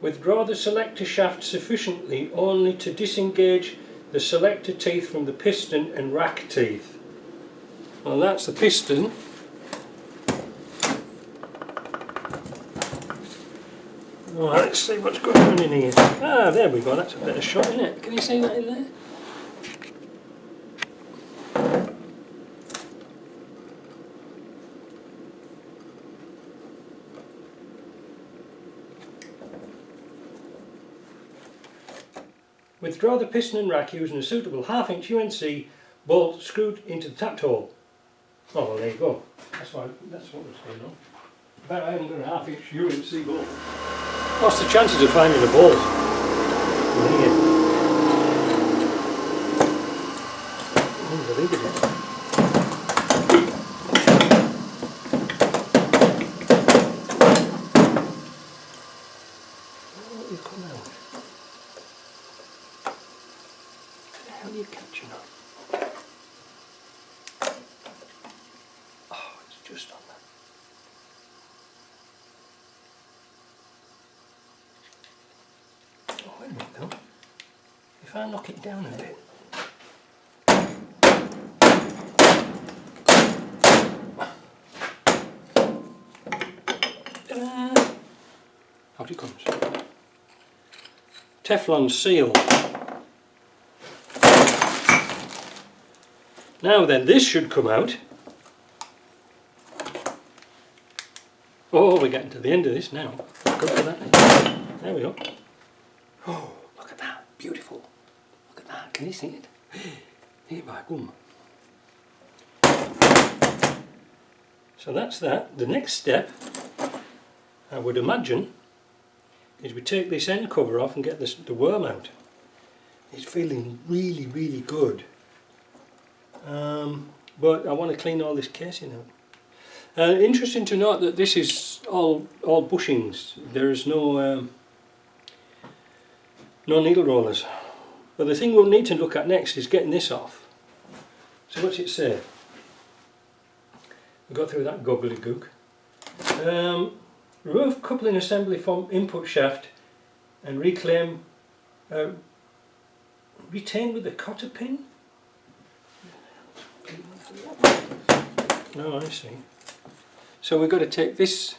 Withdraw the selector shaft sufficiently only to disengage the selector teeth from the piston and rack teeth. Well, that's the piston. Right, let's see what's going on in here. Ah, there we go, that's a better shot, isn't it? Can you see that in there? Withdraw the piston and rack using a suitable 1/2 inch UNC bolt screwed into the tapped hole. Oh, well, there you go. That's what was going on. I bet I haven't got a 1/2 inch UNC bolt. What's the chances of finding a bolt in here? Unbelievable. Oh, you come out. How are you catching on? Oh, it's just on that. Oh, wait a minute though. If I knock it down a bit. Out it comes. Teflon seal. Now then, this should come out. Oh, we're getting to the end of this now. Good for that. There we go. Oh, look at that. Beautiful. Look at that. Can you see it? Here by boom. So that's that. The next step, I would imagine, is we take this end cover off and get the worm out. It's feeling really, really good. But I want to clean all this casing out. Interesting to note that this is all bushings. There is no needle rollers. But the thing we'll need to look at next is getting this off. So what's it say? We got through that gobbledygook. Remove coupling assembly from input shaft and retain with the cotter pin. No, I see. So we've got to take this.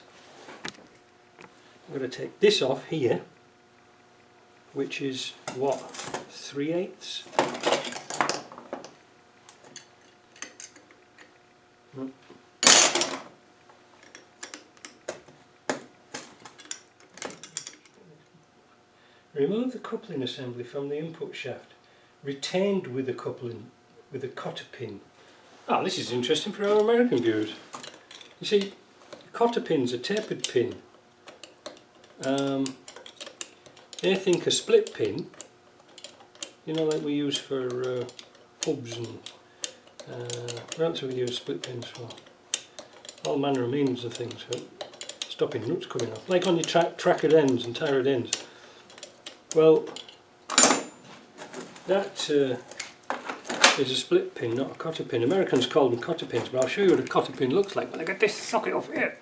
We've got to take this off here, which is what, 3/8. No. Remove the coupling assembly from the input shaft, retained with the coupling with a cotter pin. Ah, this is interesting for our American viewers. You see, the cotter pin's a tapered pin. They think a split pin, you know, like we use for hubs and what else do we use split pins for? All manner of means of things for stopping nuts coming off, like on your trackered ends and tired ends. Well, that is a split pin, not a cotter pin. Americans call them cotter pins, but I'll show you what a cotter pin looks like when I get this socket off here.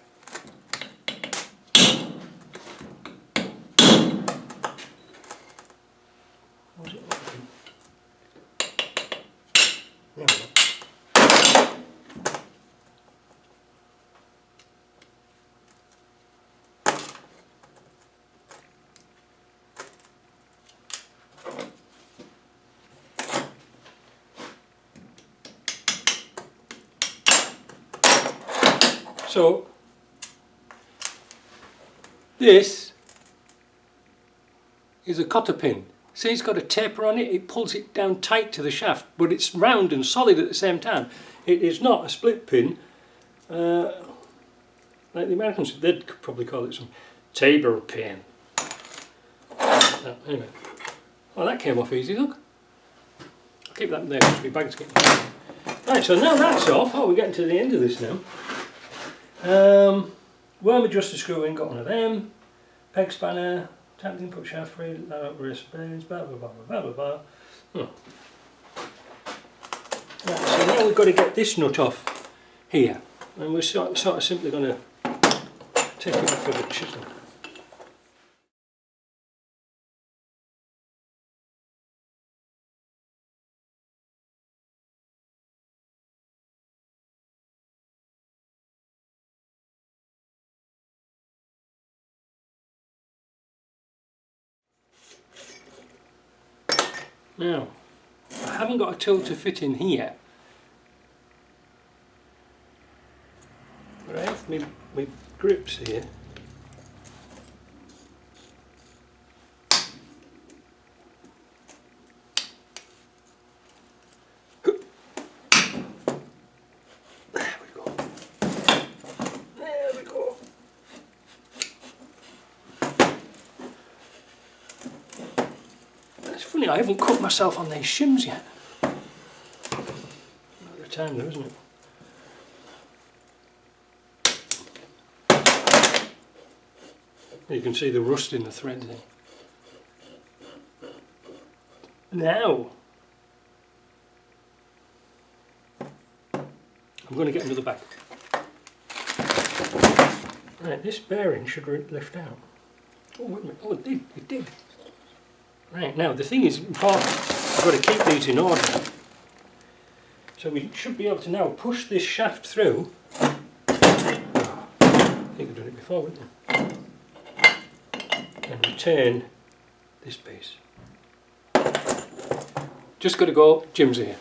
How's it looking? There we go. So this is a cotter pin. See, it's got a taper on it, it pulls it down tight to the shaft, but it's round and solid at the same time. It is not a split pin, like the Americans, they'd probably call it some taper pin. Anyway, well, that came off easy, look. I'll keep that there because my bag's getting heavy. Right, so now that's off. Oh, we're getting to the end of this now. Worm adjuster screw in, got one of them. Peg spanner, tapped input shaft free, wrist bearings, blah blah blah blah blah blah. Right, so now we've got to get this nut off here, and we're sort of simply going to take it off with a chisel. Now, I haven't got a tool to fit in here, but I have my grips here. Funny, I haven't cut myself on these shims yet. Another time though, isn't it? You can see the rust in the thread there. Now, I'm going to get another bag. Right, this bearing should lift out. Oh, wait a minute. Oh, it did. Right, now the thing is important, I've got to keep these in order. So we should be able to now push this shaft through. Oh, I think I've done it before, wouldn't I? And return this piece. Just got to go, Jim's here.